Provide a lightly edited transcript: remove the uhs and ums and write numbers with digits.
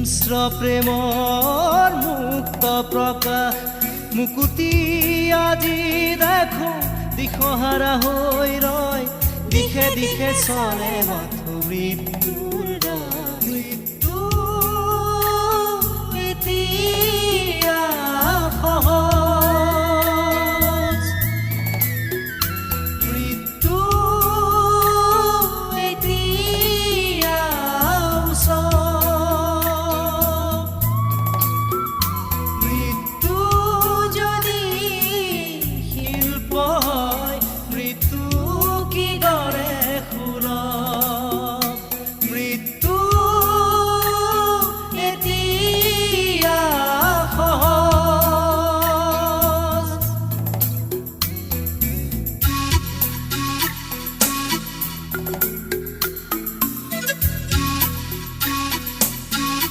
হিংস্ৰ প্ৰেমৰ মুক্ত প্ৰকাশ মুকুতি আজি দেখো দিশহাৰা হৈ ৰয় দিশে দিশে চলে মাথো মৃত্যুৰ